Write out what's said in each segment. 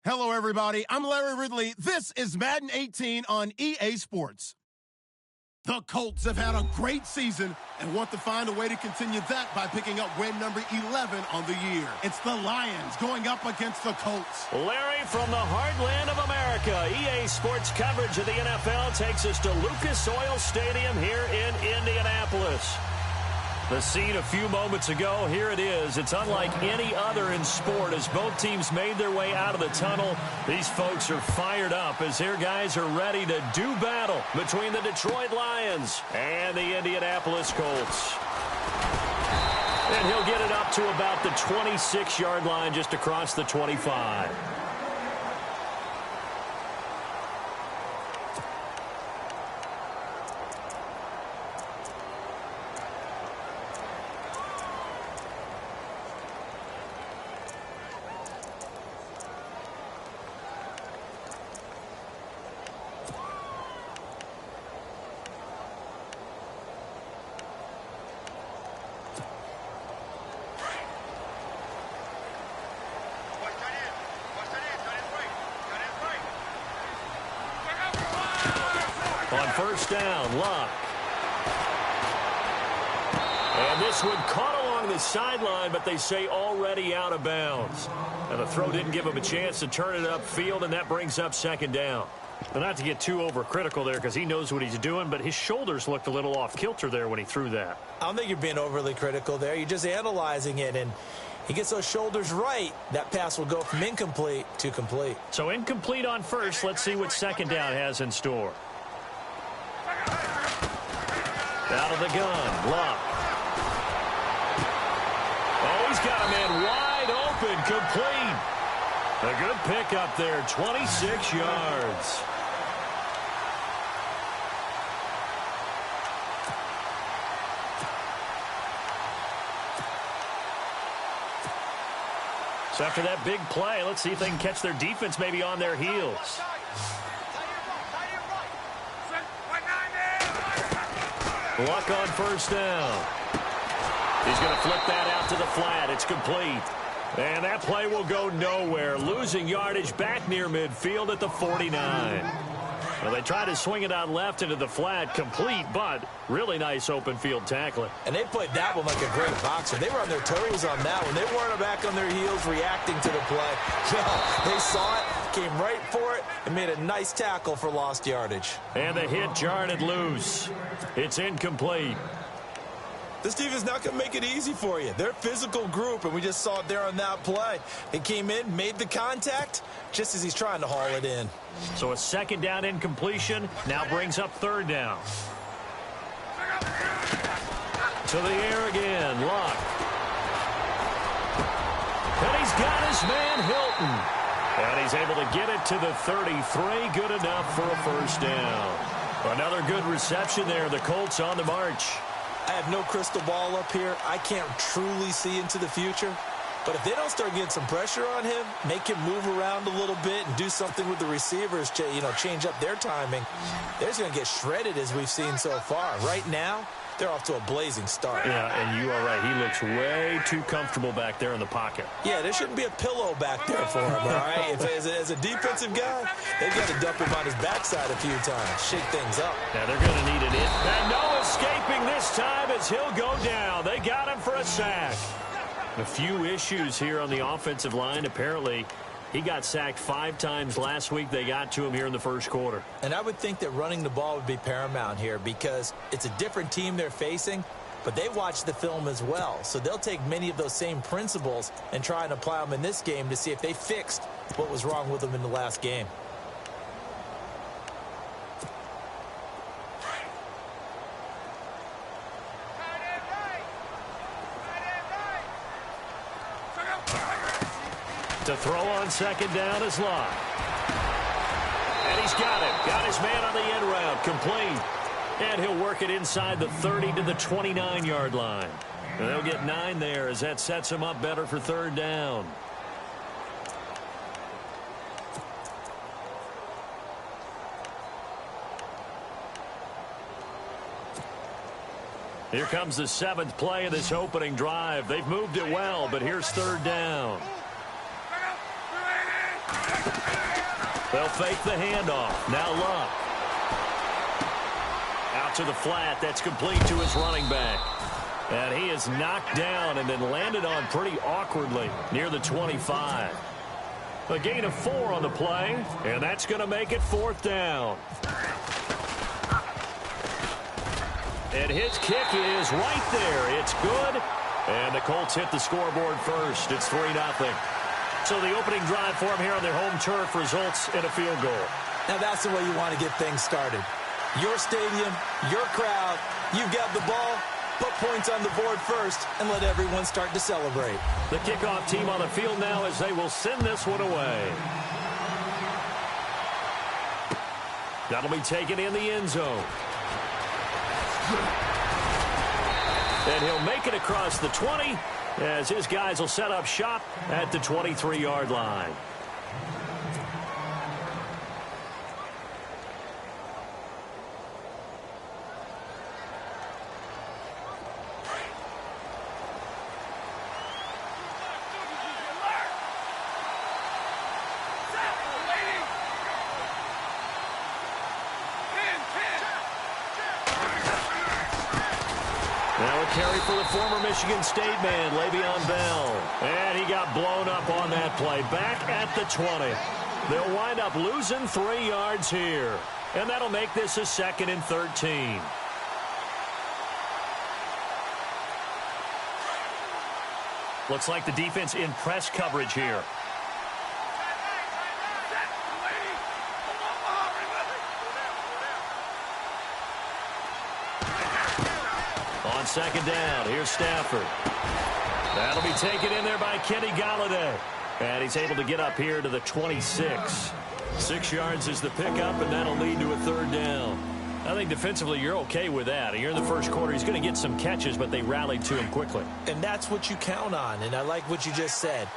Hello, everybody. I'm Larry Ridley. This is Madden 18 on EA Sports. The Colts have had a great season and want to find a way to continue that by picking up win number 11 on the year. It's the Lions going up against the Colts. Larry, from the heartland of America, EA Sports coverage of the NFL takes us to Lucas Oil Stadium here in Indianapolis. The scene a few moments ago, here it is. It's unlike any other in sport as both teams made their way out of the tunnel. These folks are fired up as their guys are ready to do battle between the Detroit Lions and the Indianapolis Colts. And he'll get it up to about the 26-yard line just across the 25. On first down, Luck. And this one caught along the sideline, but they say already out of bounds. And the throw didn't give him a chance to turn it upfield, and that brings up second down. Well, not to get too overcritical there because he knows what he's doing, but his shoulders looked a little off kilter there when he threw that. I don't think you're being overly critical there. You're just analyzing it, and he gets those shoulders right. That pass will go from incomplete to complete. So incomplete on first. Let's see what second down has in store. Out of the gun, Luck. Oh, he's got a man wide open, complete. A good pick up there, 26 yards. So after that big play, let's see if they can catch their defense maybe on their heels. Luck on first down. He's going to flip that out to the flat. It's complete. And that play will go nowhere. Losing yardage back near midfield at the 49. Well, they try to swing it out left into the flat. Complete, but really nice open field tackling. And they played that one like a great boxer. They were on their toes on that one. They weren't back on their heels reacting to the play. No, they saw it, came right for it, and made a nice tackle for lost yardage. And the hit jarred it loose. It's incomplete. This defense not going to make it easy for you. They're a physical group, and we just saw it there on that play. They came in, made the contact, just as he's trying to haul it in. So a second down incompletion now brings up third down. To the air again, Luck. And he's got his man Hilton. And he's able to get it to the 33. Good enough for a first down. Another good reception there. The Colts on the march. I have no crystal ball up here. I can't truly see into the future. But if they don't start getting some pressure on him, make him move around a little bit and do something with the receivers, change up their timing, they're just going to get shredded as we've seen so far. Right now, they're off to a blazing start. Yeah, and you are right. He looks way too comfortable back there in the pocket. Yeah, there shouldn't be a pillow back there for him, all right? As a defensive guy, they've got to dump him on his backside a few times, shake things up. Now they're going to need an in. And no escaping this time as he'll go down. They got him for a sack. A few issues here on the offensive line. Apparently, he got sacked 5 times last week. They got to him here in the first quarter. And I would think that running the ball would be paramount here because it's a different team they're facing, but they watch the film as well. So they'll take many of those same principles and try and apply them in this game to see if they fixed what was wrong with them in the last game. To throw on second down is Luck. And he's got him. Got his man on the end route. Complete. And he'll work it inside the 30 to the 29-yard line. And they'll get 9 there as that sets him up better for third down. Here comes the 7th play of this opening drive. They've moved it well, but here's third down. They'll fake the handoff. Now Luck. Out to the flat. That's complete to his running back. And he is knocked down and then landed on pretty awkwardly near the 25. A gain of 4 on the play, and that's going to make it 4th down. And his kick is right there. It's good. And the Colts hit the scoreboard first. It's 3-0. So the opening drive for them here on their home turf results in a field goal. Now that's the way you want to get things started. Your stadium, your crowd, you've got the ball. Put points on the board first and let everyone start to celebrate. The kickoff team on the field now as they will send this one away. That'll be taken in the end zone. And he'll make it across the 20 as his guys will set up shop at the 23-yard line. Carry for the former Michigan State man, Le'Veon Bell. And he got blown up on that play. Back at the 20. They'll wind up losing 3 yards here. And that'll make this a 2nd and 13. Looks like the defense in press coverage here. On 2nd down, here's Stafford. That'll be taken in there by Kenny Golladay. And he's able to get up here to the 26. 6 yards is the pickup, and that'll lead to a 3rd down. I think defensively you're okay with that. Here in the first quarter, he's going to get some catches, but they rallied to him quickly. And that's what you count on, and I like what you just said.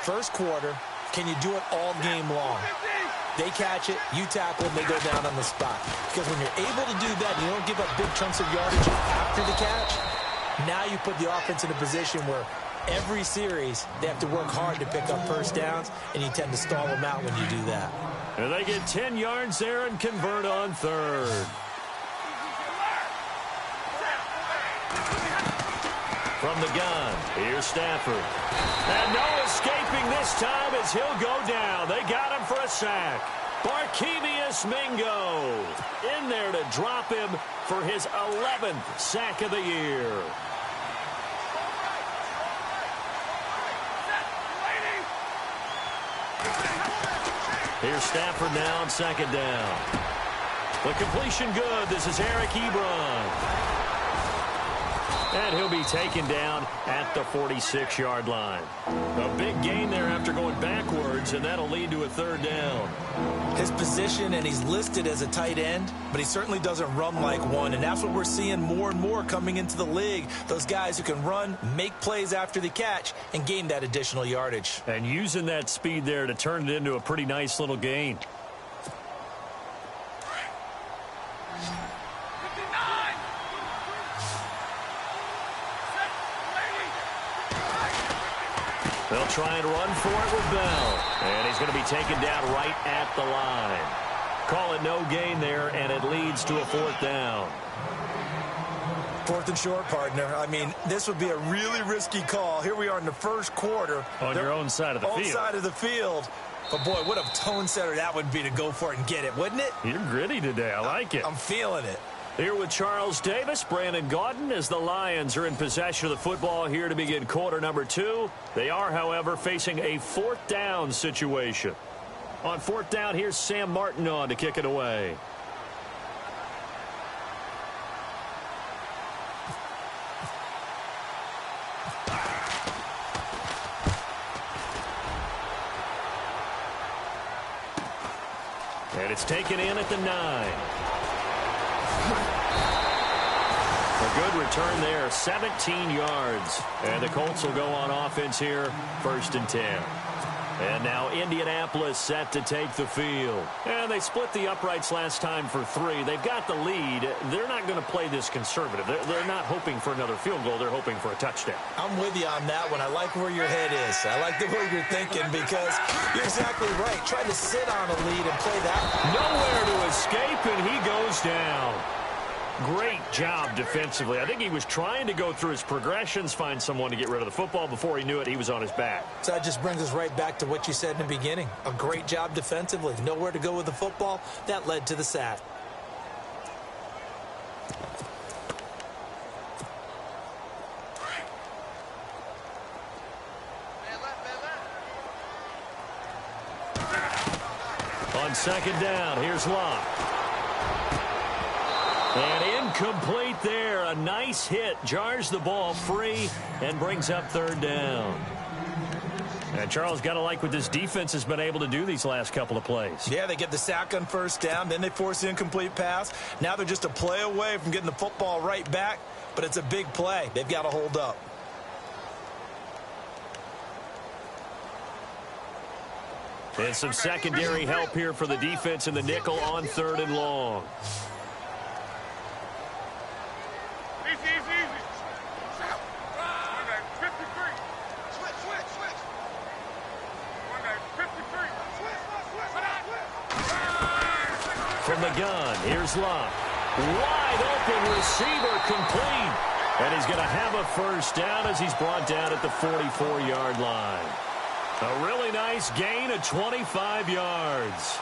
First quarter, can you do it all game long? They catch it, you tackle them, they go down on the spot. Because when you're able to do that, you don't give up big chunks of yardage after the catch. Now you put the offense in a position where every series they have to work hard to pick up first downs, and you tend to stall them out when you do that. And they get 10 yards there and convert on 3rd. From the gun, here's Stafford. And no escaping this time as he'll go down. They got him for a sack. Barkevious Mingo in there to drop him for his 11th sack of the year. Here's Stafford now on 2nd down. The completion good. This is Eric Ebron. And he'll be taken down at the 46-yard line. A big gain there after going backwards, and that'll lead to a 3rd down. His position, and he's listed as a tight end, but he certainly doesn't run like one, and that's what we're seeing more and more coming into the league. Those guys who can run, make plays after the catch, and gain that additional yardage. And using that speed there to turn it into a pretty nice little gain. They'll try and run for it with Bell. And he's going to be taken down right at the line. Call it no gain there, and it leads to a 4th down. 4th and short, partner. I mean, this would be a really risky call. Here we are in the first quarter. On your own side of the field. Own side of the field. But, boy, what a tone setter that would be to go for it and get it, wouldn't it? You're gritty today. I like it. I'm feeling it. Here with Charles Davis, Brandon Gaudin, as the Lions are in possession of the football here to begin quarter number 2. They are, however, facing a 4th down situation. On 4th down, here's Sam Martin on to kick it away. And it's taken in at the 9. A good return there, 17 yards. And the Colts will go on offense here, 1st and 10. And now Indianapolis set to take the field. And they split the uprights last time for 3. They've got the lead. They're not going to play this conservative. They're not hoping for another field goal. They're hoping for a touchdown. I'm with you on that one. I like where your head is. I like the way you're thinking because you're exactly right. Trying to sit on a lead and play that. Nowhere to escape, and he goes down. Great job defensively. I think he was trying to go through his progressions, find someone to get rid of the football. Before he knew it, he was on his back. So that just brings us right back to what you said in the beginning. A great job defensively. Nowhere to go with the football. That led to the sack. On second down, here's Locke. And incomplete there. A nice hit. Jars the ball free and brings up third down. And Charles, got to like what this defense has been able to do these last couple of plays. Yeah, they get the sack on first down. Then they force the incomplete pass. Now they're just a play away from getting the football right back. But it's a big play. They've got to hold up. And some secondary help here for the defense in the nickel on third and long. From the gun, here's Locke. Wide open receiver complete. And he's going to have a first down as he's brought down at the 44-yard line. A really nice gain of 25 yards.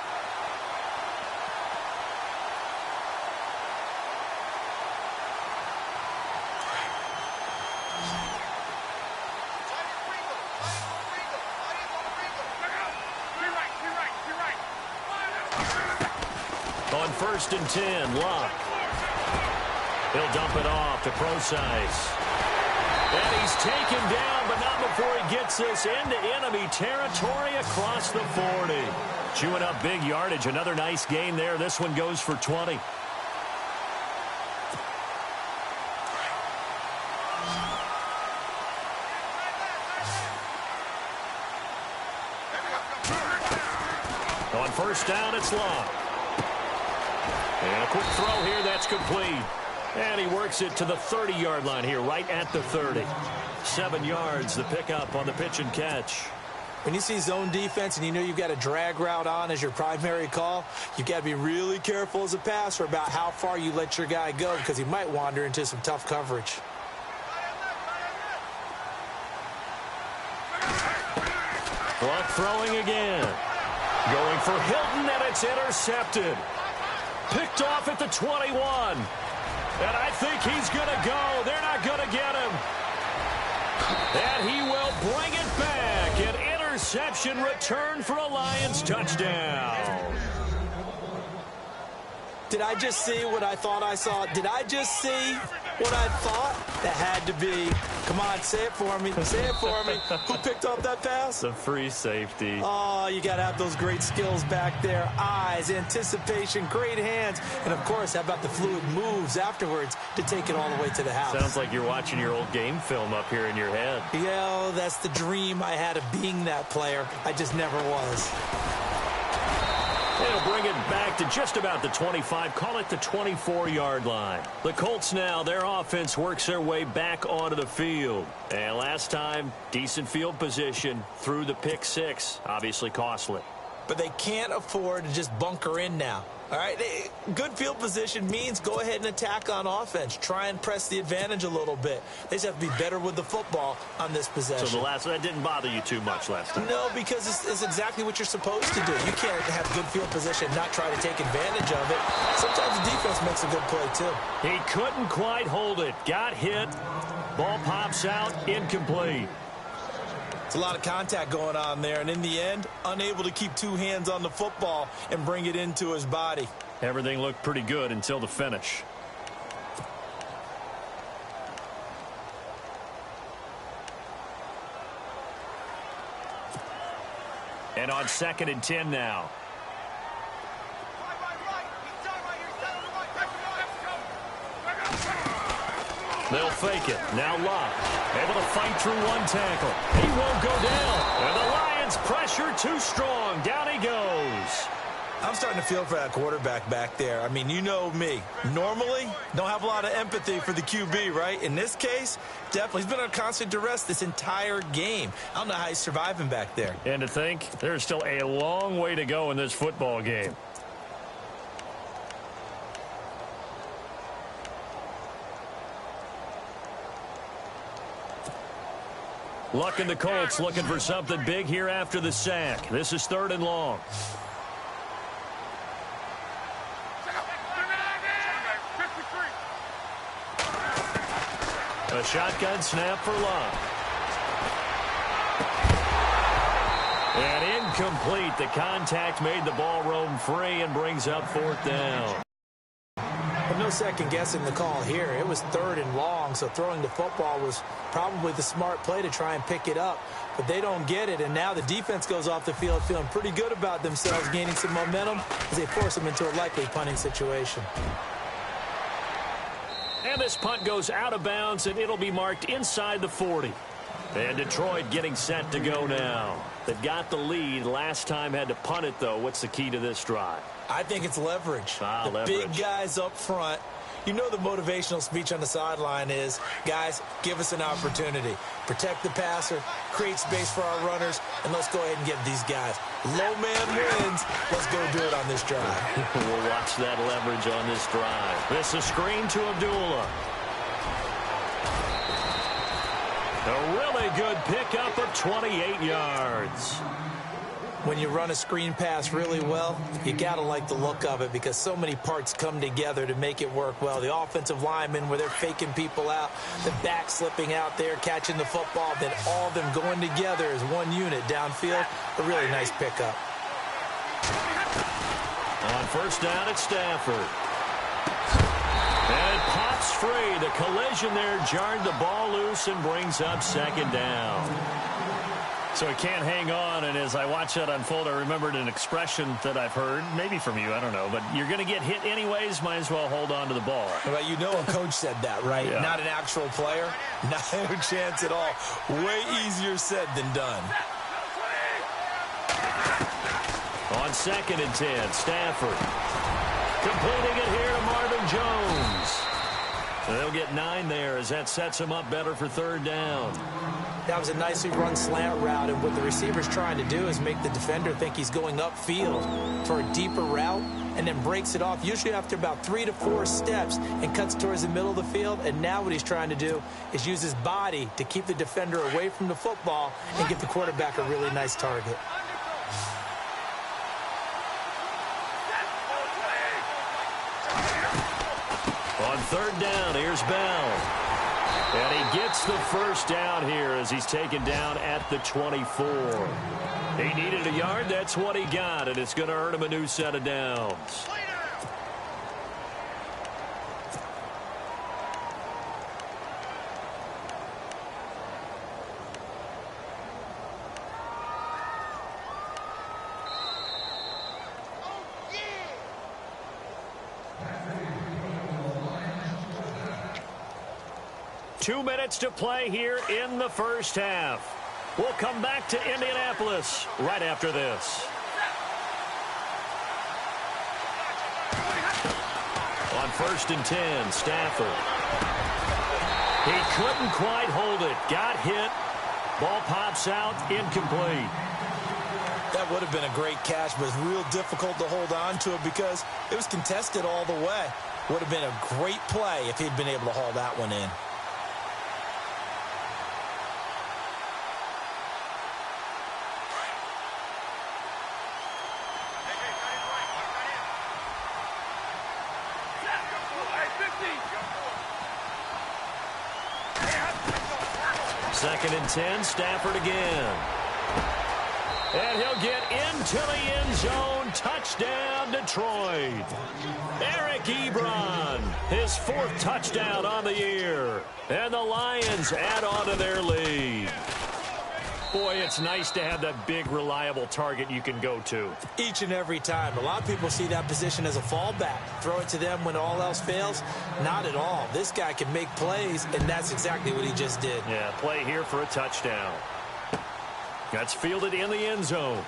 On first and 10, Locke. He'll dump it off to Procise. And he's taken down, but not before he gets us into enemy territory across the 40. Chewing up big yardage. Another nice gain there. This one goes for 20. On first down, it's Locke. And a quick throw here, that's complete. And he works it to the 30-yard line here, right at the 30. 7 yards, the pickup on the pitch and catch. When you see zone defense and you know you've got a drag route on as your primary call, you've got to be really careful as a passer about how far you let your guy go because he might wander into some tough coverage. Locke throwing again. Going for Hilton, and it's intercepted. Picked off at the 21. And I think he's going to go. They're not going to get him. And he will bring it back. An interception return for a Lions touchdown. Did I just see what I thought I saw? Did I just see what I thought? That had to be. Come on, say it for me. Say it for me. Who picked up that pass? The free safety. Oh, you got to have those great skills back there. Eyes, anticipation, great hands. And, of course, how about the fluid moves afterwards to take it all the way to the house? Sounds like you're watching your old game film up here in your head. Yeah, that's the dream I had of being that player. I just never was. They'll bring it back to just about the 25. Call it the 24-yard line. The Colts now, their offense works their way back onto the field. And last time, decent field position through the pick six. Obviously costly. But they can't afford to just bunker in now. All right, good field position means go ahead and attack on offense. Try and press the advantage a little bit. They just have to be better with the football on this possession. So the last one, that didn't bother you too much last time? No, because it's exactly what you're supposed to do. You can't have good field position and not try to take advantage of it. Sometimes the defense makes a good play, too. He couldn't quite hold it. Got hit. Ball pops out. Incomplete. It's a lot of contact going on there, and in the end, unable to keep two hands on the football and bring it into his body. Everything looked pretty good until the finish. And on second and 10 now. They'll fake it. Now Locke. Able to fight through one tackle. He won't go down. And the Lions defense pressure too strong. Down he goes. I'm starting to feel for that quarterback back there. I mean, you know me. Normally, don't have a lot of empathy for the QB, right? In this case, definitely. He's been on constant duress this entire game. I don't know how he's surviving back there. And to think, there's still a long way to go in this football game. Luck and the Colts looking for something big here after the sack. This is 3rd and long. A shotgun snap for Luck. And incomplete. The contact made the ball roam free and brings up 4th down. But no second guessing the call here. It was 3rd and long, so throwing the football was probably the smart play to try and pick it up. But they don't get it, and now the defense goes off the field feeling pretty good about themselves, gaining some momentum as they force them into a likely punting situation. And this punt goes out of bounds, and it'll be marked inside the 40. And Detroit getting set to go now. They've got the lead. Last time had to punt it, though. What's the key to this drive? I think it's leverage. Leverage. Big guys up front. You know the motivational speech on the sideline is, guys, give us an opportunity. Protect the passer, create space for our runners, and let's go ahead and get these guys. Low man wins. Let's go do it on this drive. We'll watch that leverage on this drive. This is a screen to Abdullah. A really good pickup of 28 yards. When you run a screen pass really well, you got to like the look of it because so many parts come together to make it work well. The offensive linemen where they're faking people out, the back slipping out there, catching the football, then all of them going together as one unit downfield. A really nice pickup. On 1st down, it's Stafford. And it pops free. The collision there jarred the ball loose and brings up 2nd down. So he can't hang on, and as I watch that unfold, I remembered an expression that I've heard, maybe from you, I don't know, but you're going to get hit anyways, might as well hold on to the ball. Well, you know a coach said that, right? Yeah. Not an actual player. Not a chance at all. Way easier said than done. On 2nd and 10, Stafford. Completing it here to Marvin Jones. They'll get 9 there as that sets him up better for 3rd down. That was a nicely run slant route, and what the receiver's trying to do is make the defender think he's going upfield for a deeper route and then breaks it off, usually after about 3 to 4 steps, and cuts towards the middle of the field. And now what he's trying to do is use his body to keep the defender away from the football and give the quarterback a really nice target. On 3rd down, here's Bell. And he gets the 1st down here as he's taken down at the 24. He needed a yard. That's what he got, and it's going to earn him a new set of downs. Two minutes to play here in the 1st half. We'll come back to Indianapolis right after this. On 1st and 10, Stafford. He couldn't quite hold it. Got hit. Ball pops out, incomplete. That would have been a great catch, but it's real difficult to hold on to it because it was contested all the way. Would have been a great play if he'd been able to haul that one in. Second and 10, Stafford again. And he'll get into the end zone. Touchdown, Detroit. Eric Ebron, his 4th touchdown on the year. And the Lions add on to their lead. Boy, it's nice to have that big, reliable target you can go to. Each and every time. A lot of people see that position as a fallback. Throw it to them when all else fails. Not at all. This guy can make plays, and that's exactly what he just did. Yeah, play here for a touchdown. That's fielded in the end zone.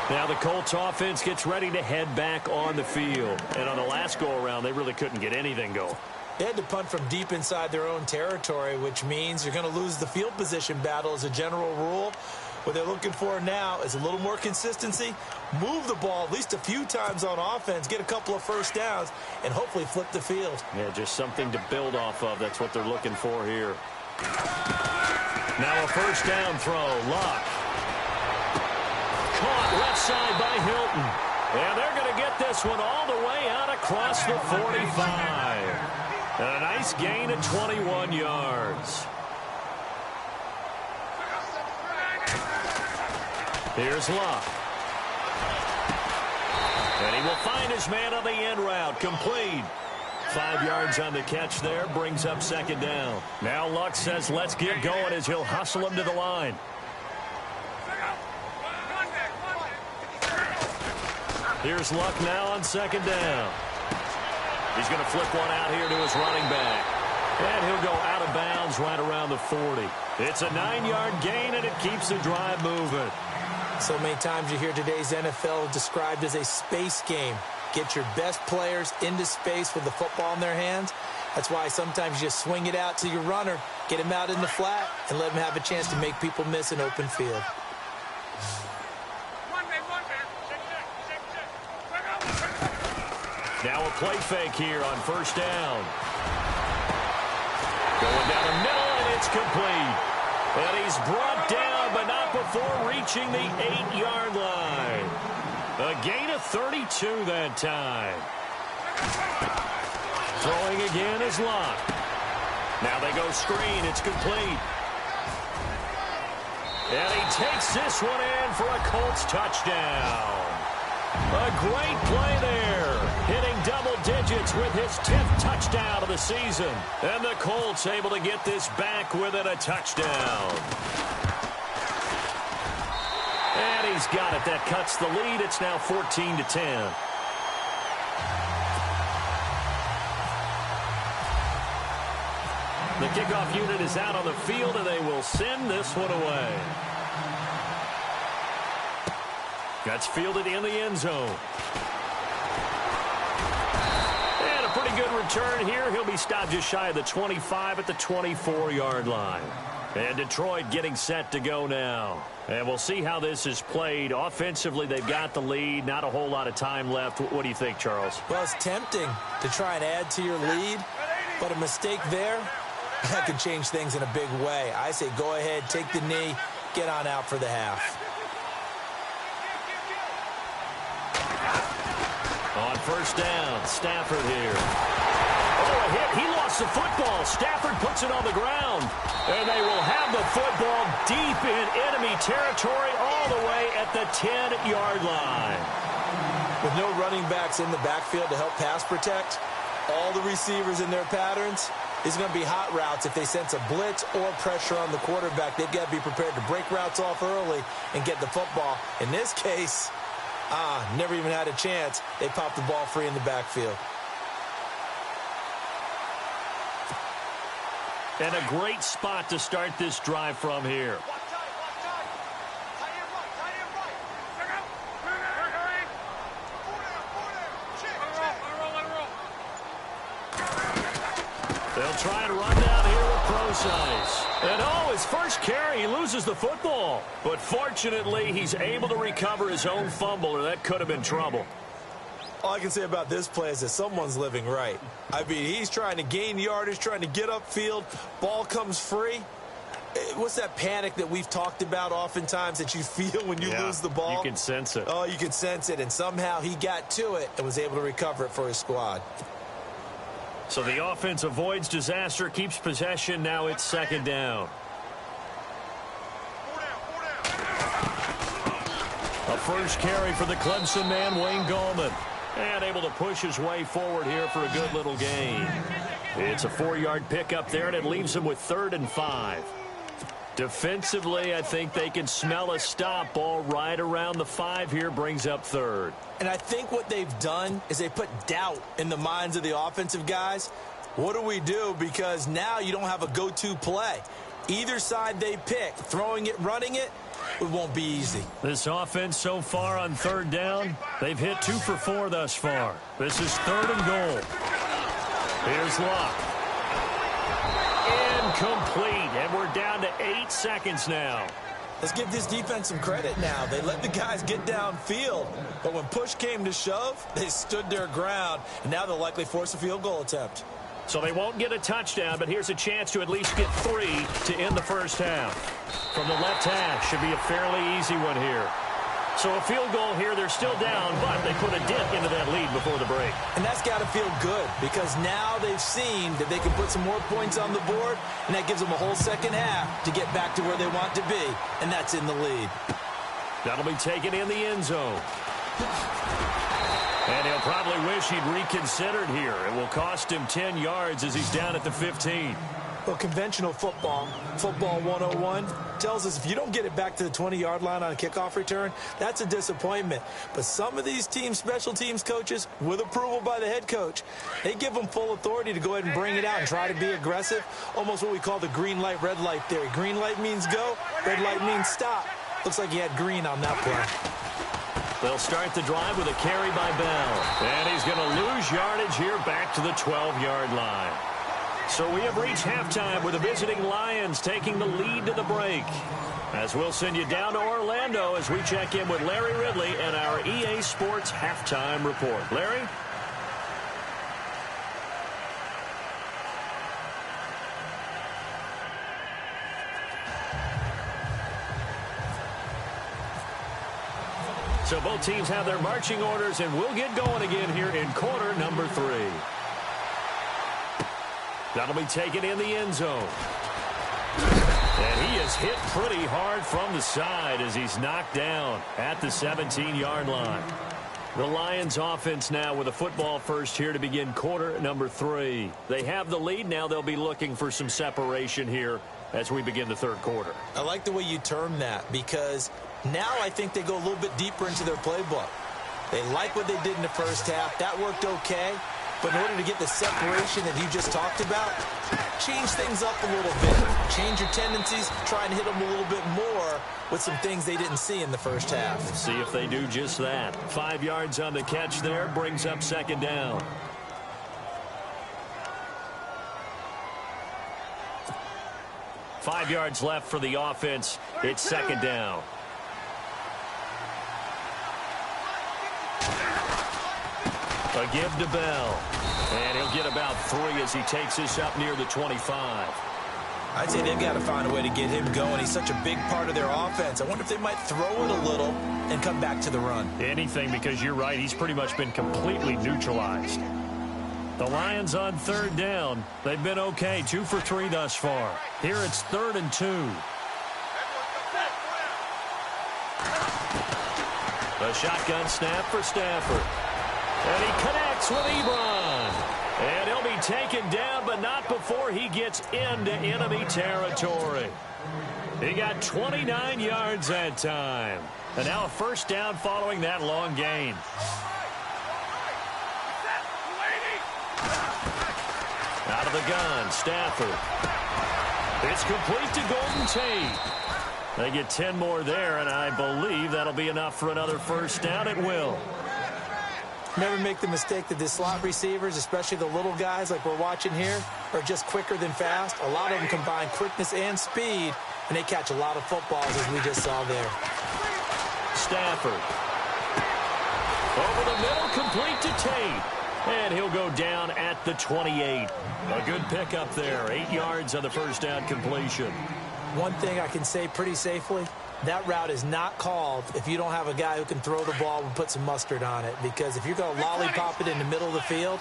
Now the Colts offense gets ready to head back on the field. And on the last go-around, they really couldn't get anything going. They had to punt from deep inside their own territory, which means you're going to lose the field position battle as a general rule. What they're looking for now is a little more consistency, move the ball at least a few times on offense, get a couple of first downs, and hopefully flip the field. Yeah, just something to build off of. That's what they're looking for here. Now a first down throw. Luck. Caught left side by Hilton. And they're going to get this one all the way out across the 45. And a nice gain of 21 yards. Here's Luck. And he will find his man on the end route. Complete. 5 yards on the catch there. Brings up second down. Now Luck says let's get going as he'll hustle him to the line. Here's Luck now on second down. He's going to flip one out here to his running back. And he'll go out of bounds right around the 40. It's a 9-yard gain, and it keeps the drive moving. So many times you hear today's NFL described as a space game. Get your best players into space with the football in their hands. That's why sometimes you just swing it out to your runner, get him out in the flat, and let him have a chance to make people miss an open field. Now a play fake here on first down. Going down the middle, and it's complete. And he's brought down, but not before reaching the 8-yard line. A gain of 32 that time. Throwing again is Luck. Now they go screen. It's complete. And he takes this one in for a Colts touchdown. A great play there. Hitting double digits with his 10th touchdown of the season. And the Colts able to get this back within a touchdown. And he's got it. That cuts the lead. It's now 14-10. The kickoff unit is out on the field, and they will send this one away. That's fielded in the end zone. And a pretty good return here. He'll be stopped just shy of the 25 at the 24-yard line. And Detroit getting set to go now. And we'll see how this is played. Offensively, they've got the lead. Not a whole lot of time left. What do you think, Charles? Well, it's tempting to try and add to your lead, but a mistake there, that could change things in a big way. I say go ahead, take the knee, get on out for the half. On first down, Stafford here. Oh, a hit. He lost the football. Stafford puts it on the ground. And they will have the football deep in enemy territory all the way at the 10-yard line. With no running backs in the backfield to help pass protect, all the receivers in their patterns, these are going to be hot routes. If they sense a blitz or pressure on the quarterback, they've got to be prepared to break routes off early and get the football. In this case, never even had a chance. They popped the ball free in the backfield. And a great spot to start this drive from here. They'll try and run down here with Procise. And his first carry, he loses the football. But fortunately, he's able to recover his own fumble, or that could have been trouble. All I can say about this play is that someone's living right. I mean, he's trying to gain yardage, trying to get upfield. Ball comes free. What's that panic that we've talked about oftentimes that you feel when you lose the ball? You can sense it. Oh, you can sense it. And somehow he got to it and was able to recover it for his squad. So the offense avoids disaster, keeps possession. Now it's second down. A first carry for the Clemson man, Wayne Gallman. And able to push his way forward here for a good little gain. It's a 4-yard pickup there, and it leaves him with 3rd and 5. Defensively, I think they can smell a stop. Ball right around the 5 here, brings up 3rd. And I think what they've done is they put doubt in the minds of the offensive guys. What do we do? Because now you don't have a go-to play. Either side they pick, throwing it, running it, it won't be easy. This offense so far on third down, they've hit 2 for 4 thus far. This is 3rd and goal. Here's Luck. Incomplete, and we're down to 8 seconds now. Let's give this defense some credit now. They let the guys get downfield, but when push came to shove, they stood their ground, and now they'll likely force a field goal attempt. So they won't get a touchdown, but here's a chance to at least get 3 to end the first half. From the left hash, should be a fairly easy one here. So a field goal here, they're still down, but they put a dip into that lead before the break. And that's got to feel good because now they've seen that they can put some more points on the board, and that gives them a whole second half to get back to where they want to be, and that's in the lead. That'll be taken in the end zone. And he'll probably wish he'd reconsidered here. It will cost him 10 yards as he's down at the 15. Well, conventional football 101, tells us if you don't get it back to the 20-yard line on a kickoff return, that's a disappointment. But some of these teams, special teams coaches, with approval by the head coach, they give them full authority to go ahead and bring it out and try to be aggressive, almost what we call the green light, red light theory. Green light means go, red light means stop. Looks like he had green on that play. They'll start the drive with a carry by Bell. And he's going to lose yardage here back to the 12-yard line. So we have reached halftime with the visiting Lions taking the lead to the break. As we'll send you down to Orlando as we check in with Larry Ridley and our EA Sports Halftime Report. Larry? So both teams have their marching orders, and we'll get going again here in quarter number 3. That'll be taken in the end zone. And he is hit pretty hard from the side as he's knocked down at the 17-yard line. The Lions offense now with a football first here to begin quarter number 3. They have the lead. Now they'll be looking for some separation here as we begin the third quarter. I like the way you term that because now I think they go a little bit deeper into their playbook. They like what they did in the first half. That worked okay. But in order to get the separation that you just talked about, change things up a little bit. Change your tendencies. Try and hit them a little bit more with some things they didn't see in the first half. See if they do just that. 5 yards on the catch there. Brings up second down. Five yards left for the offense. It's second down. A give to Bell. And he'll get about 3 as he takes this up near the 25. I'd say they've got to find a way to get him going. He's such a big part of their offense. I wonder if they might throw it a little and come back to the run. Anything, because you're right. He's pretty much been completely neutralized. The Lions on third down. They've been okay. 2 for 3 thus far. Here it's 3rd and 2. The shotgun snap for Stafford. And he connects with Ebron. And he'll be taken down, but not before he gets into enemy territory. He got 29 yards that time. And now a first down following that long gain. Out of the gun, Stafford. It's complete to Golden Tate. They get 10 more there, and I believe that'll be enough for another first down. It will. Never make the mistake that the slot receivers, especially the little guys like we're watching here, are just quicker than fast. A lot of them combine quickness and speed, and they catch a lot of footballs, as we just saw there. Stafford. Over the middle, complete to Tate. And he'll go down at the 28. A good pickup there. 8 yards on the first down completion. One thing I can say pretty safely, that route is not called if you don't have a guy who can throw the ball and put some mustard on it. Because if you're going to lollipop it in the middle of the field,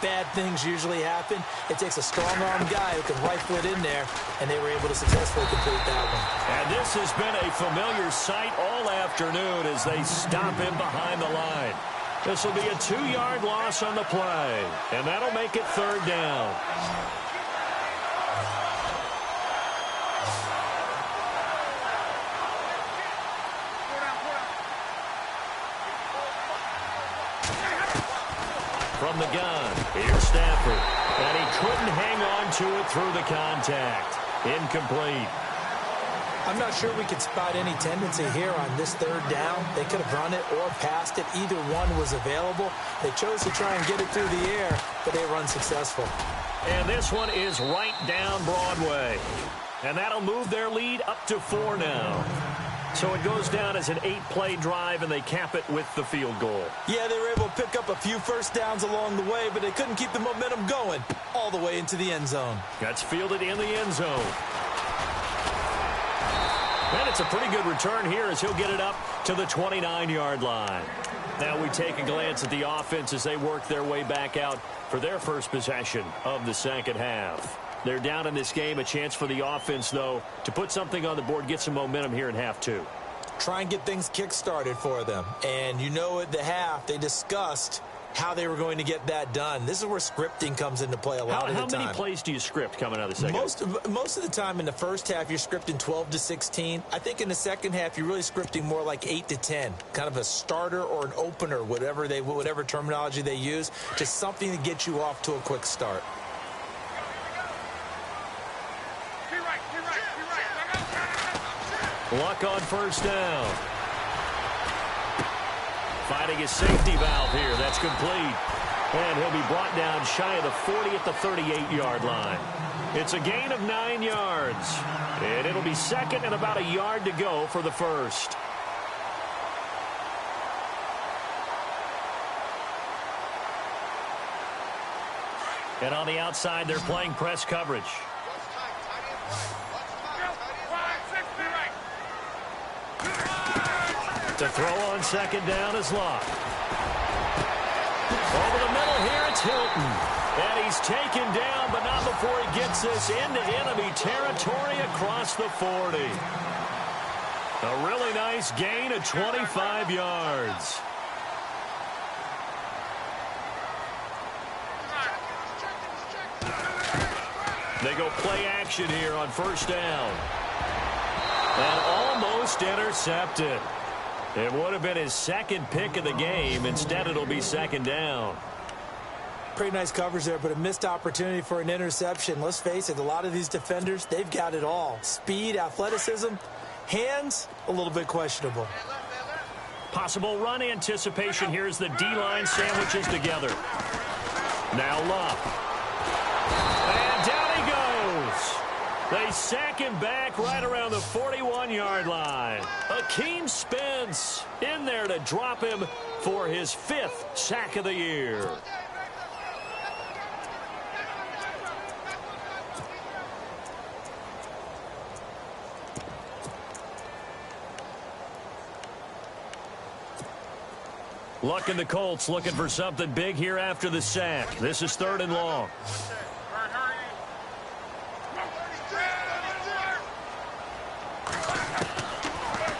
bad things usually happen. It takes a strong-arm guy who can rifle it in there, and they were able to successfully complete that one. And this has been a familiar sight all afternoon as they stop him behind the line. This will be a 2-yard loss on the play, and that'll make it third down. From the gun, here's Stafford. And he couldn't hang on to it through the contact. Incomplete. I'm not sure we could spot any tendency here on this third down. They could have run it or passed it. Either one was available. They chose to try and get it through the air, but they were unsuccessful. And this one is right down Broadway. And that'll move their lead up to 4 now. So it goes down as an 8-play drive, and they cap it with the field goal. Yeah, they were able to pick up a few first downs along the way, but they couldn't keep the momentum going all the way into the end zone. That's fielded in the end zone. And it's a pretty good return here as he'll get it up to the 29-yard line. Now we take a glance at the offense as they work their way back out for their first possession of the second half. They're down in this game. A chance for the offense, though, to put something on the board, get some momentum here in half 2. Try and get things kick-started for them. And you know at the half, they discussed how they were going to get that done. This is where scripting comes into play a lot of the time. How many plays do you script coming out of the second half? Most of the time in the first half, you're scripting 12 to 16. I think in the second half, you're really scripting more like 8 to 10. Kind of a starter or an opener, whatever terminology they use. Just something to get you off to a quick start. Luck on first down. Fighting his safety valve here. That's complete. And he'll be brought down shy of the 40 at the 38-yard line. It's a gain of 9 yards. And it'll be second and about a yard to go for the first. And on the outside, they're playing press coverage. To throw on second down is Locke. Over the middle here, it's Hilton. And he's taken down, but not before he gets this into enemy territory across the 40. A really nice gain of 25 yards. They go play action here on first down. And almost intercepted. It would have been his second pick of the game. Instead, it'll be second down. Pretty nice coverage there, but a missed opportunity for an interception. Let's face it, a lot of these defenders, they've got it all. Speed, athleticism, hands, a little bit questionable. Possible run anticipation here as the D-line sandwiches together. Now Luck. And down he goes. They sack him back right around the 41-yard line. Akeem Spence in there to drop him for his 5th sack of the year. Luck and the Colts looking for something big here after the sack. This is 3rd and long.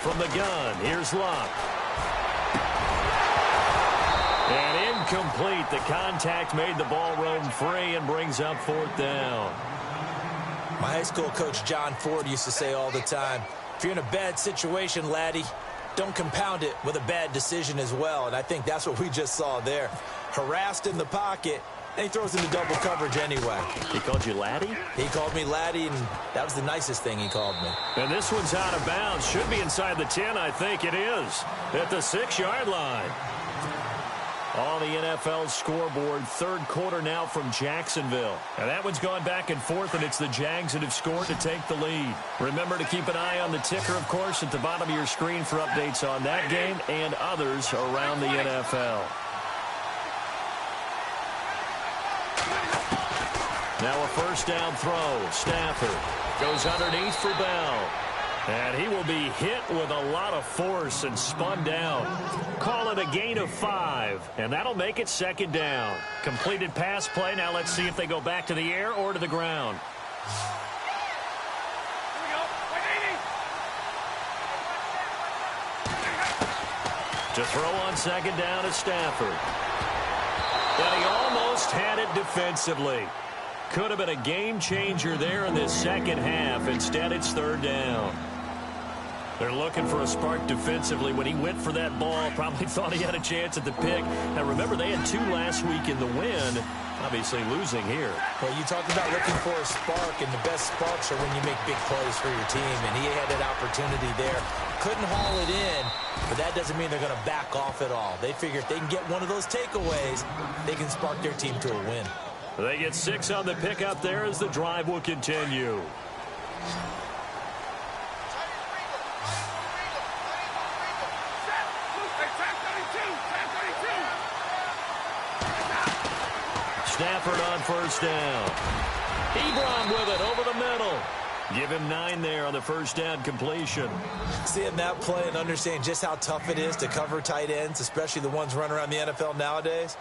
From the gun, here's Luck. And incomplete. The contact made the ball roam free and brings up 4th down. My high school coach, John Ford, used to say all the time, if you're in a bad situation, laddie, don't compound it with a bad decision as well. And I think that's what we just saw there. Harassed in the pocket, and he throws into double coverage anyway. He called you laddie? He called me laddie, and that was the nicest thing he called me. And this one's out of bounds. Should be inside the 10, I think it is. At the 6-yard line. On the NFL scoreboard, 3rd quarter now from Jacksonville. And that one's gone back and forth, and it's the Jags that have scored to take the lead. Remember to keep an eye on the ticker, of course, at the bottom of your screen for updates on that game and others around the NFL. Now a first down throw. Stafford goes underneath for Bell. And he will be hit with a lot of force and spun down. Call it a gain of 5, and that'll make it 2nd down. Completed pass play. Now let's see if they go back to the air or to the ground. To throw on 2nd down is Stafford. And he almost had it defensively. Could have been a game changer there in this second half. Instead, it's 3rd down. They're looking for a spark defensively. When he went for that ball, probably thought he had a chance at the pick. Now, remember, they had 2 last week in the win. Obviously losing here. Well, you talked about looking for a spark, and the best sparks are when you make big plays for your team, and he had that opportunity there. Couldn't haul it in, but that doesn't mean they're going to back off at all. They figure if they can get one of those takeaways, they can spark their team to a win. They get 6 on the pickup there as the drive will continue. Stafford on first down. Ebron with it over the middle. Give him 9 there on the first down completion. Seeing that play and understanding just how tough it is to cover tight ends, especially the ones running around the NFL nowadays,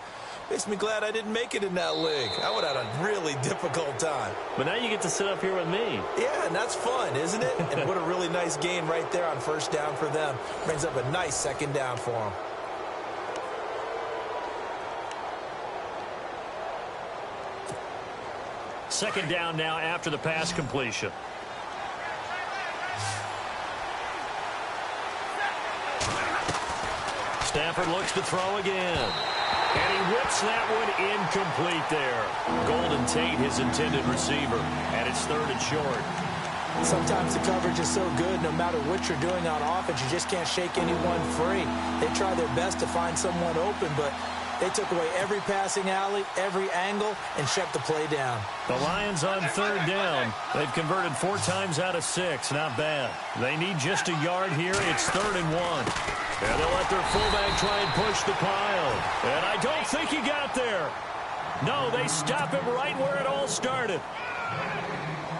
makes me glad I didn't make it in that league. I would have had a really difficult time. But now you get to sit up here with me. Yeah, and that's fun, isn't it? And what a really nice gain right there on first down for them. Brings up a nice second down for them. Second down now after the pass completion. Stafford looks to throw again. And he whips that one incomplete there. Golden Tate, his intended receiver. And it's 3rd and short. Sometimes the coverage is so good, no matter what you're doing on offense, you just can't shake anyone free. They try their best to find someone open, but they took away every passing alley, every angle, and shut the play down. The Lions on 3rd down. They've converted 4 times out of 6. Not bad. They need just a yard here. It's 3rd and 1. And they'll let their fullback try and push the pile. And I don't think he got there. No, they stop him right where it all started.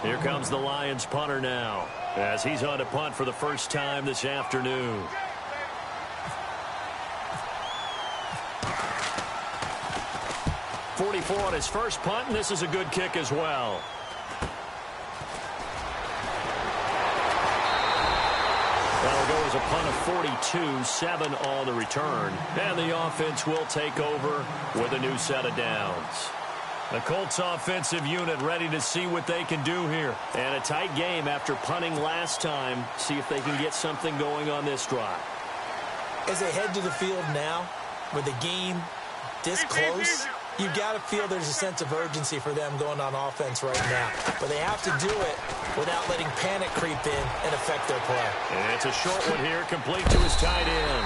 Here comes the Lions punter now, as he's on to punt for the first time this afternoon. .44 on his first punt, and this is a good kick as well. That'll go as a punt of 42, 7 on the return. And the offense will take over with a new set of downs. The Colts offensive unit ready to see what they can do here. And a tight game after punting last time. See if they can get something going on this drive. As they head to the field now, with the game this close, you've got to feel there's a sense of urgency for them going on offense right now. But they have to do it without letting panic creep in and affect their play. And it's a short one here, complete to his tight end.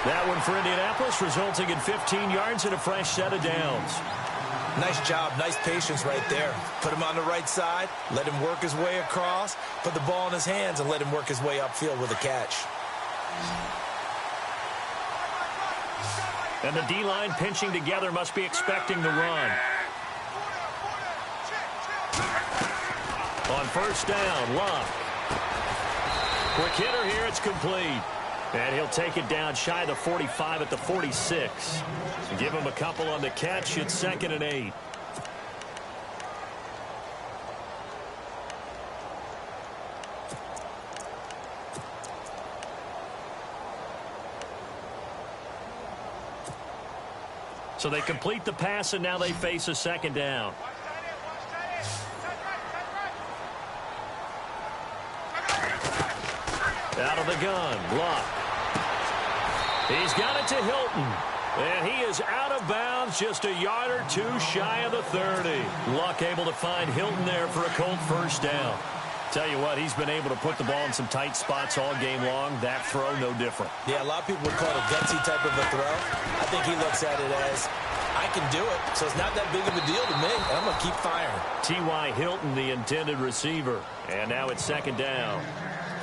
That one for Indianapolis, resulting in 15 yards and a fresh set of downs. Nice job, nice patience right there. Put him on the right side, let him work his way across, put the ball in his hands, and let him work his way upfield with a catch. And the D-line pinching together must be expecting the run. On first down, Luck. Quick hitter here, it's complete. And he'll take it down shy of the 45 at the 46. Give him a couple on the catch. It's 2nd and 8. So they complete the pass, and now they face a 2nd down. Out of the gun, Luck. He's got it to Hilton. And he is out of bounds, just a yard or 2 shy of the 30. Luck able to find Hilton there for a Colt first down. Tell you what, he's been able to put the ball in some tight spots all game long. That throw, no different. Yeah, a lot of people would call it a gutsy type of a throw. I think he looks at it as, I can do it, so it's not that big of a deal to me, and I'm going to keep firing. T.Y. Hilton, the intended receiver. And now it's 2nd down.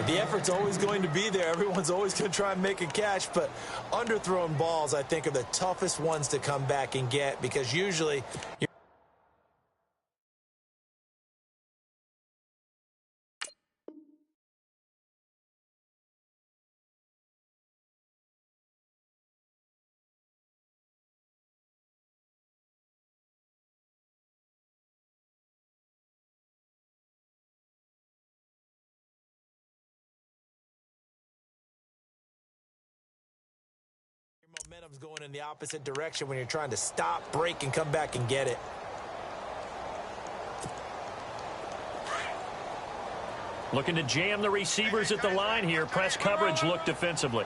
The effort's always going to be there. Everyone's always going to try and make a catch, but underthrown balls, I think, are the toughest ones to come back and get, because usually you're momentum's going in the opposite direction when you're trying to stop, break, and come back and get it. Looking to jam the receivers at the line here. Press coverage look defensively.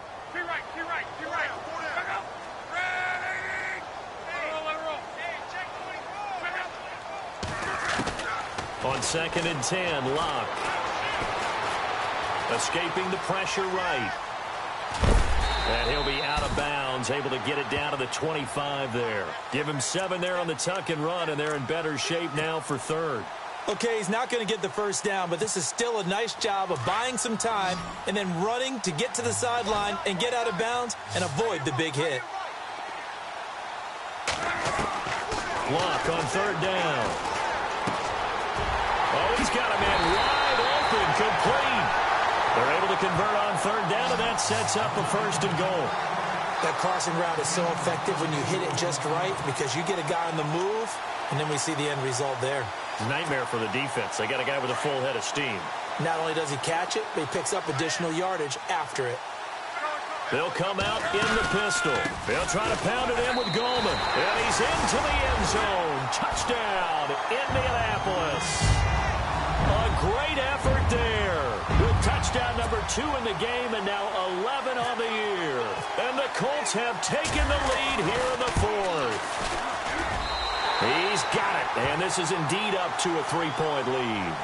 On 2nd and 10, Locke. Escaping the pressure right. And he'll be out of bounds, able to get it down to the 25 there. Give him 7 there on the tuck and run, and they're in better shape now for 3rd. Okay, he's not going to get the first down, but this is still a nice job of buying some time and then running to get to the sideline and get out of bounds and avoid the big hit. Locke on 3rd down. Oh, he's got a man wide open, complete. They're able to convert on 3rd down, and that sets up a 1st and goal. That crossing route is so effective when you hit it just right because you get a guy on the move, and then we see the end result there. Nightmare for the defense. They got a guy with a full head of steam. Not only does he catch it, but he picks up additional yardage after it. They'll come out in the pistol. They'll try to pound it in with Goldman. And he's into the end zone. Touchdown, Indianapolis. A great effort there. With touchdown number 2 in the game and now 11 on the year. And the Colts have taken the lead here in the 4th. He's got it, and this is indeed up to a 3-point lead.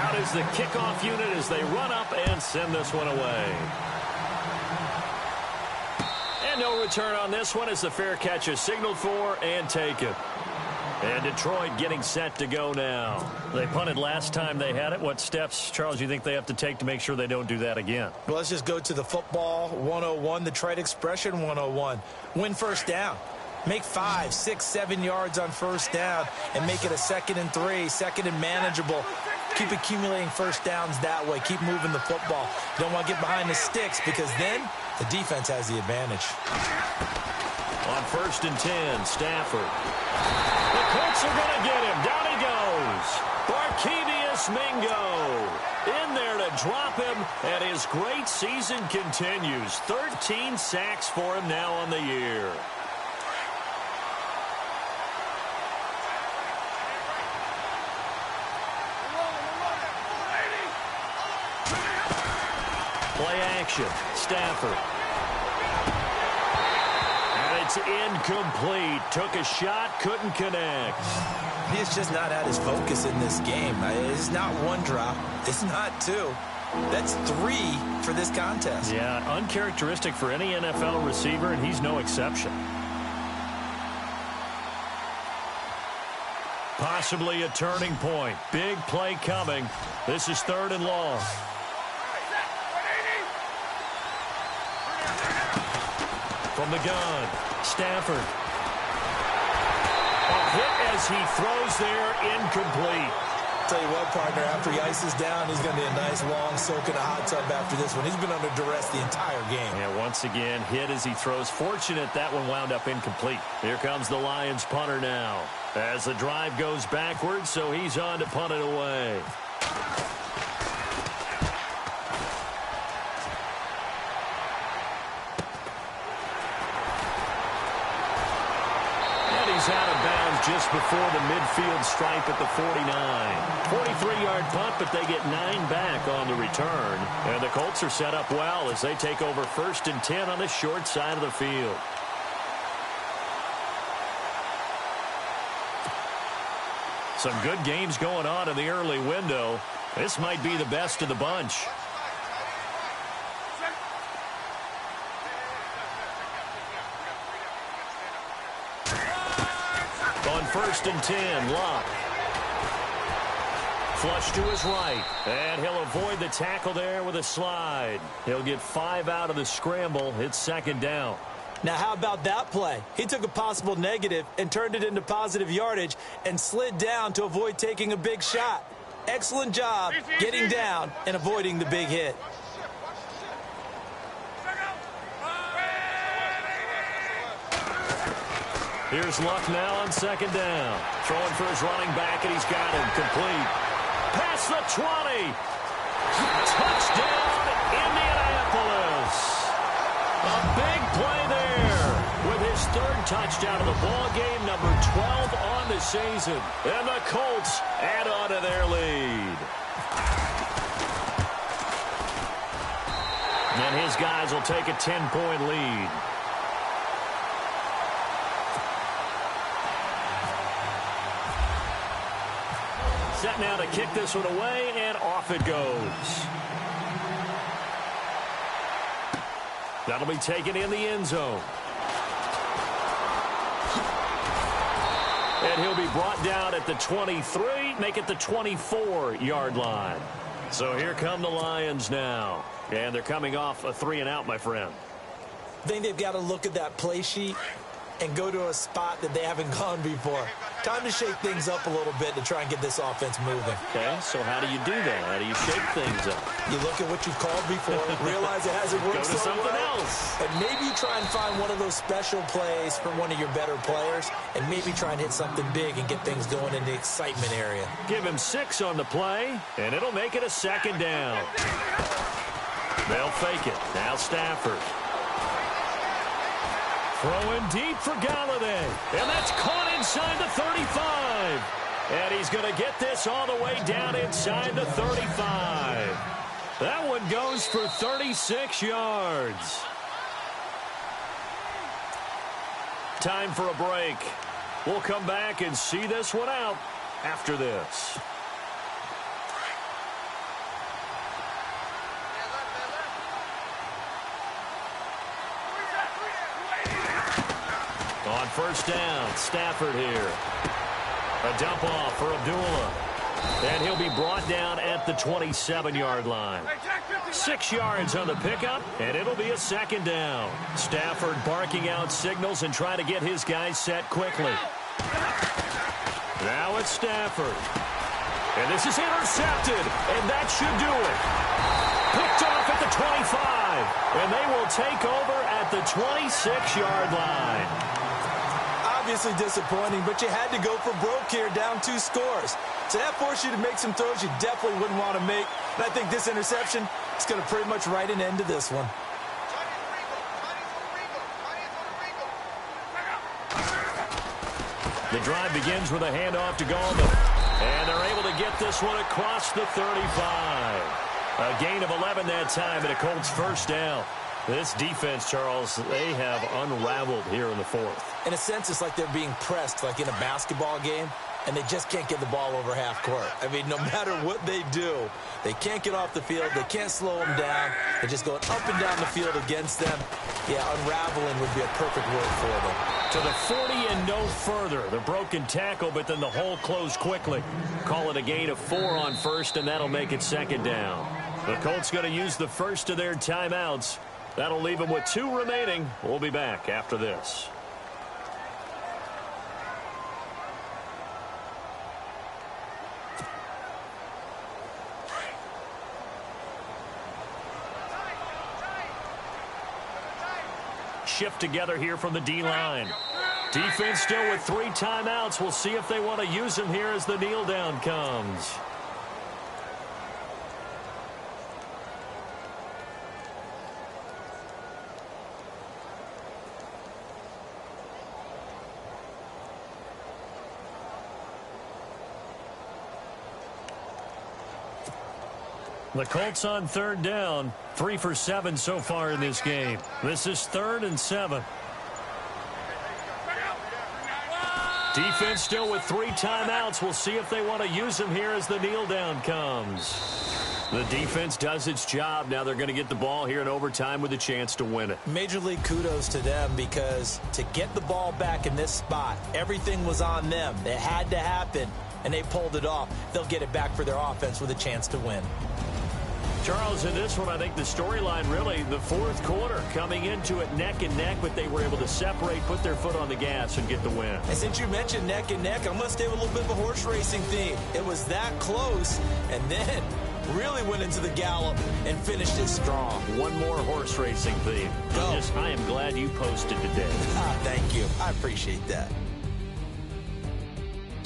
Out is the kickoff unit as they run up and send this one away. And no return on this one as the fair catch is signaled for and taken. And Detroit getting set to go now. They punted last time they had it. What steps, Charles, do you think they have to take to make sure they don't do that again? Well, let's just go to the football 101, the trade expression 101. Win 1st down. Make 5, 6, 7 yards on 1st down and make it a 2nd and 3, 2nd and manageable. Keep accumulating 1st downs that way. Keep moving the football. You don't want to get behind the sticks because then the defense has the advantage. On 1st and 10, Stafford. The Colts are going to get him. Down he goes. Barkevious Mingo in there to drop him, and his great season continues. 13 sacks for him now on the year. Play action. Stafford. It's incomplete. Took a shot, couldn't connect. He's just not at his focus in this game. It's not 1 drop. It's not 2. That's 3 for this contest. Yeah, uncharacteristic for any NFL receiver, and he's no exception. Possibly a turning point. Big play coming. This is 3rd and long. From the gun, Stafford. A hit as he throws there, incomplete. Tell you what, partner, after he ices down, he's going to be a nice long soak in a hot tub after this one. He's been under duress the entire game. Yeah, once again, hit as he throws. Fortunate that one wound up incomplete. Here comes the Lions punter now. As the drive goes backwards, so he's on to punt it away. Out of bounds just before the midfield stripe at the 49. 43-yard punt, but they get 9 back on the return. And the Colts are set up well as they take over 1st and 10 on the short side of the field. Some good games going on in the early window. This might be the best of the bunch. On 1st and 10, Locke. Flush to his right, and he'll avoid the tackle there with a slide. He'll get 5 out of the scramble. It's 2nd down. Now, how about that play? He took a possible negative and turned it into positive yardage and slid down to avoid taking a big shot. Excellent job getting down and avoiding the big hit. Here's Luck now on 2nd down. Throwing for his running back, and he's got him complete. Past the 20. Touchdown, Indianapolis. A big play there with his 3rd touchdown of the ball game, number 12 on this season. And the Colts add on to their lead. And his guys will take a 10-point lead. Set now to kick this one away, and off it goes. That'll be taken in the end zone. And he'll be brought down at the 23, make it the 24-yard line. So here come the Lions now. And they're coming off a 3-and-out, my friend. I think they've got to look at that play sheet and go to a spot that they haven't gone before. Time to shake things up a little bit to try and get this offense moving. Okay, so how do you do that? How do you shake things up? You look at what you've called before, realize it hasn't worked so well. Something else. And maybe you try and find one of those special plays from one of your better players, and maybe try and hit something big and get things going in the excitement area. Give him 6 on the play, and it'll make it a 2nd down. They'll fake it. Now Stafford. Throwing deep for Galladay. And that's caught inside the 35. And he's going to get this all the way down inside the 35. That one goes for 36 yards. Time for a break. We'll come back and see this one out after this. On first down, Stafford here. A dump off for Abdullah. And he'll be brought down at the 27-yard line. 6 yards on the pickup, and it'll be a 2nd down. Stafford barking out signals and trying to get his guys set quickly. Now it's Stafford. And this is intercepted, and that should do it. Picked off at the 25, and they will take over at the 26-yard line. Obviously disappointing, but you had to go for broke here, down 2 scores. So that forced you to make some throws you definitely wouldn't want to make. And I think this interception is going to pretty much write an end to this one. The drive begins with a handoff to Gallman. And they're able to get this one across the 35. A gain of 11 that time, and a Colts first down. This defense, Charles, they have unraveled here in the 4th. In a sense, it's like they're being pressed, like in a basketball game, and they just can't get the ball over half court. I mean, no matter what they do, they can't get off the field. They can't slow them down. They're just going up and down the field against them. Yeah, unraveling would be a perfect word for them. To the 40 and no further. The broken tackle, but then the hole closed quickly. Call it a gain of 4 on first, and that'll make it 2nd down. The Colts going to use the first of their timeouts. That'll leave them with 2 remaining. We'll be back after this. Shift together here from the D-line. Defense still with 3 timeouts. We'll see if they want to use them here as the kneel down comes. The Colts on 3rd down, 3 for 7 so far in this game. This is 3rd and 7. Defense still with 3 timeouts. We'll see if they want to use them here as the kneel down comes. The defense does its job. Now they're going to get the ball here in overtime with a chance to win it. Major league kudos to them, because to get the ball back in this spot, everything was on them. It had to happen, and they pulled it off. They'll get it back for their offense with a chance to win. Charles, in this one, I think the storyline really, the 4th quarter, coming into it neck and neck, but they were able to separate, put their foot on the gas, and get the win. And since you mentioned neck and neck, I'm going to stay with a little bit of a horse racing theme. It was that close, and then really went into the gallop and finished it strong. One more horse racing theme. I am glad you posted today. Thank you. I appreciate that.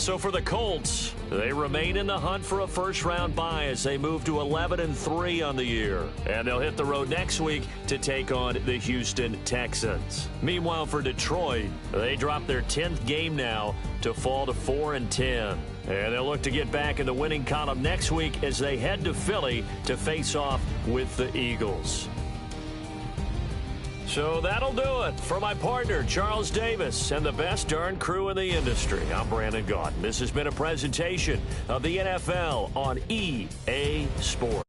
So for the Colts, they remain in the hunt for a first-round bye as they move to 11-3 on the year. And they'll hit the road next week to take on the Houston Texans. Meanwhile, for Detroit, they drop their 10th game now to fall to 4-10. And they'll look to get back in the winning column next week as they head to Philly to face off with the Eagles. So that'll do it. For my partner, Charles Davis, and the best darn crew in the industry, I'm Brandon Gaudin. This has been a presentation of the NFL on EA Sports.